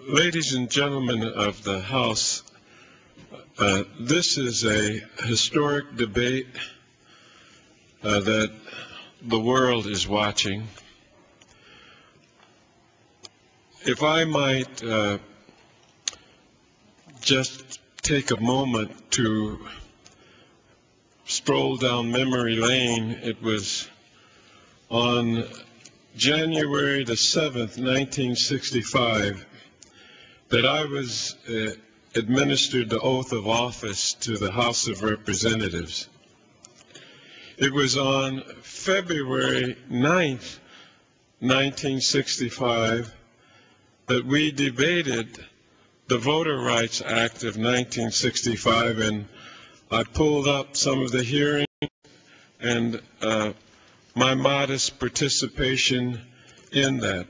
Ladies and gentlemen of the House, this is a historic debate that the world is watching. If I might just take a moment to stroll down memory lane. It was on January the 7th, 1965, that I was administered the oath of office to the House of Representatives. It was on February 9th, 1965, that we debated the Voter Rights Act of 1965, and I pulled up some of the hearings and my modest participation in that.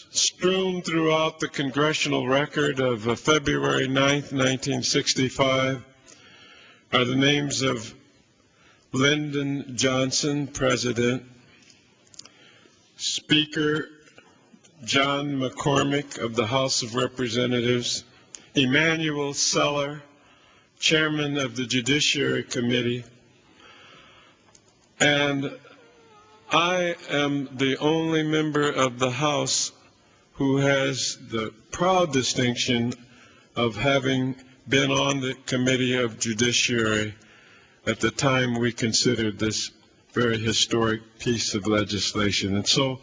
Strewn throughout the congressional record of February 9th, 1965, are the names of Lyndon Johnson, President, Speaker John McCormick of the House of Representatives, Emanuel Seller, Chairman of the Judiciary Committee, and I am the only member of the House who has the proud distinction of having been on the Committee of Judiciary at the time we considered this very historic piece of legislation. And so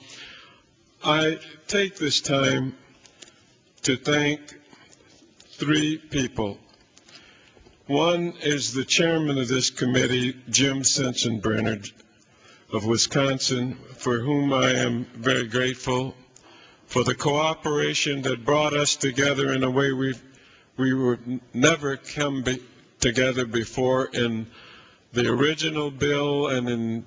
I take this time to thank three people. One is the chairman of this committee, Jim Sensenbrenner of Wisconsin, for whom I am very grateful for the cooperation that brought us together in a way we would never come together before in the original bill and in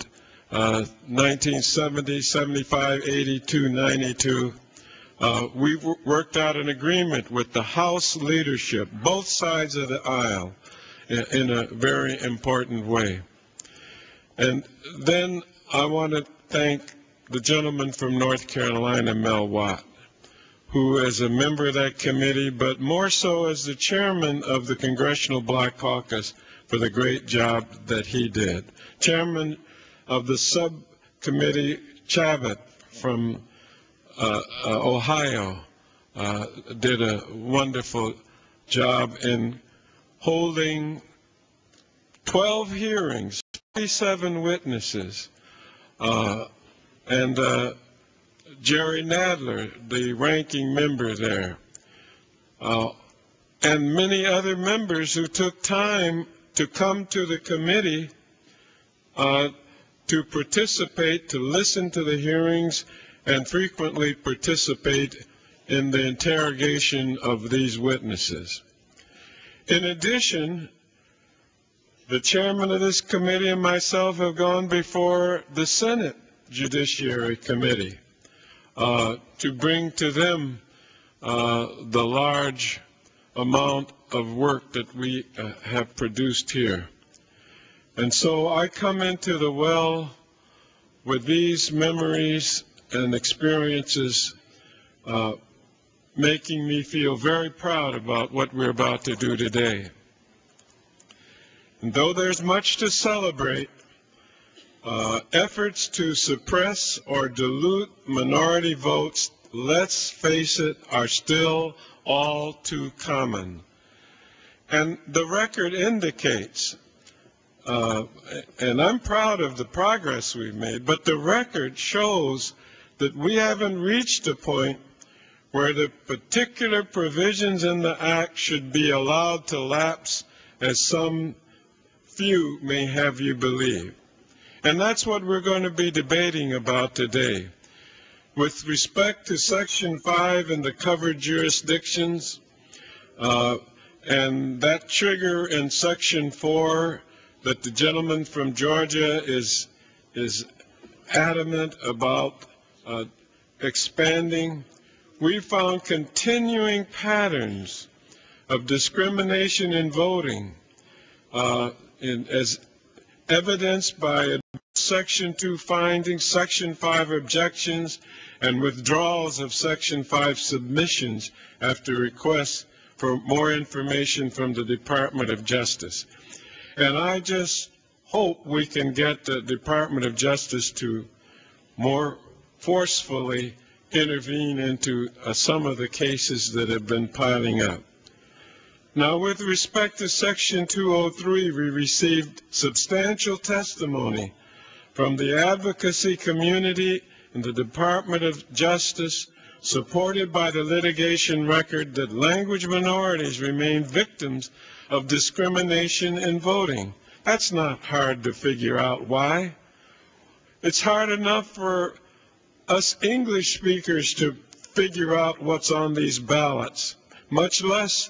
1970, 75, 82, 92. We worked out an agreement with the House leadership, both sides of the aisle, in a very important way. And then I want to thank the gentleman from North Carolina, Mel Watt, who is a member of that committee, but more so as the chairman of the Congressional Black Caucus for the great job that he did. Chairman of the subcommittee, Chavit from Ohio, did a wonderful job in holding 12 hearings, 47 witnesses, and Jerry Nadler, the ranking member there, and many other members who took time to come to the committee to participate, to listen to the hearings, and frequently participate in the interrogation of these witnesses. In addition, the chairman of this committee and myself have gone before the Senate Judiciary Committee to bring to them the large amount of work that we have produced here. And so I come into the well with these memories and experiences making me feel very proud about what we're about to do today. And though there's much to celebrate, efforts to suppress or dilute minority votes, let's face it, are still all too common. And the record indicates, and I'm proud of the progress we've made, but the record shows that we haven't reached a point where the particular provisions in the Act should be allowed to lapse, as some few may have you believe. And that's what we're going to be debating about today. With respect to Section 5 and the covered jurisdictions, and that trigger in Section 4 that the gentleman from Georgia is adamant about expanding, we found continuing patterns of discrimination in voting as evidenced by Section 2 findings, Section 5 objections, and withdrawals of Section 5 submissions after requests for more information from the Department of Justice. And I just hope we can get the Department of Justice to more forcefully intervene into some of the cases that have been piling up. Now, with respect to Section 203, we received substantial testimony from the advocacy community and the Department of Justice, supported by the litigation record, that language minorities remain victims of discrimination in voting. That's not hard to figure out why. It's hard enough for us English speakers to figure out what's on these ballots, much less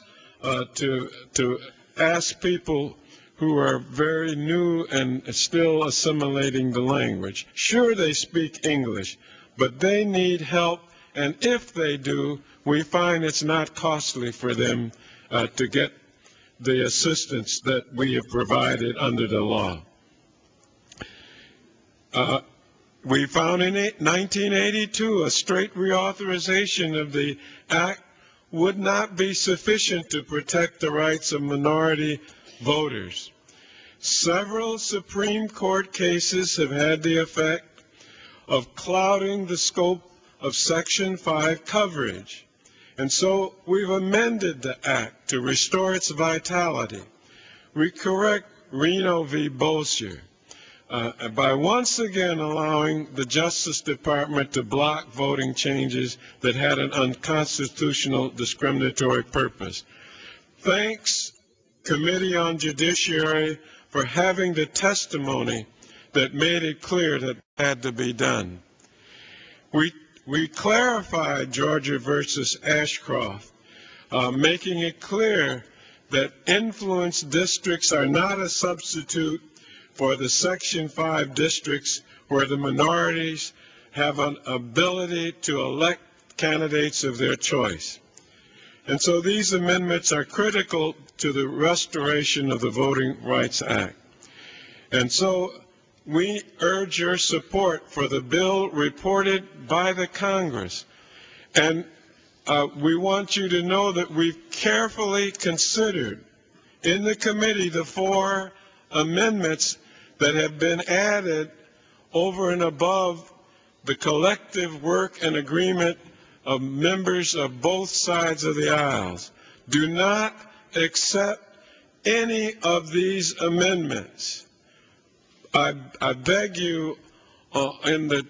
to ask people who are very new and still assimilating the language. Sure, they speak English, but they need help, and if they do, we find it's not costly for them to get the assistance that we have provided under the law. We found in 1982 a straight reauthorization of the Act would not be sufficient to protect the rights of minority voters. Several Supreme Court cases have had the effect of clouding the scope of Section 5 coverage. And so we've amended the Act to restore its vitality. We correct Reno v. Bolsher by once again allowing the Justice Department to block voting changes that had an unconstitutional discriminatory purpose. Thanks, Committee on Judiciary, for having the testimony that made it clear that it had to be done. We clarified Georgia versus Ashcroft, making it clear that influence districts are not a substitute for the Section 5 districts where the minorities have an ability to elect candidates of their choice. And so these amendments are critical to the restoration of the Voting Rights Act. And so we urge your support for the bill reported by the Congress. And we want you to know that we've carefully considered in the committee the 4 amendments that have been added over and above the collective work and agreement of members of both sides of the aisles. Do not accept any of these amendments. I beg you, in the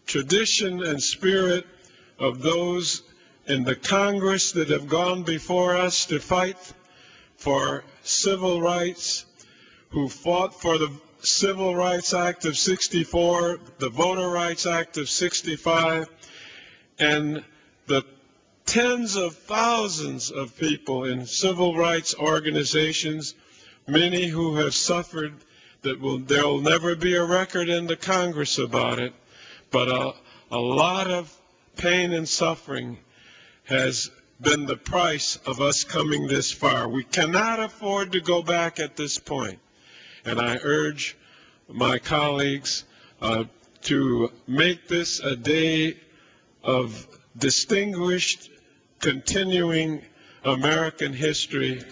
tradition and spirit of those in the Congress that have gone before us to fight for civil rights, who fought for the Civil Rights Act of '64, the Voter Rights Act of '65, and the tens of thousands of people in civil rights organizations, many who have suffered, there will never be a record in the Congress about it, but a lot of pain and suffering has been the price of us coming this far. We cannot afford to go back at this point. And I urge my colleagues to make this a day of distinguished, continuing American history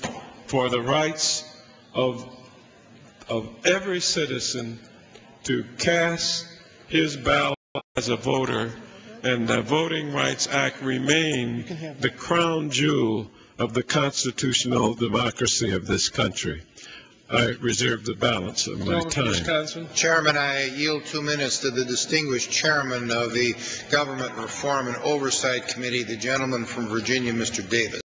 for the rights of every citizen to cast his ballot as a voter, and the Voting Rights Act remain the crown jewel of the constitutional democracy of this country. I reserve the balance of my time. Chairman, I yield 2 minutes to the distinguished chairman of the Government Reform and Oversight Committee, the gentleman from Virginia, Mr. Davis.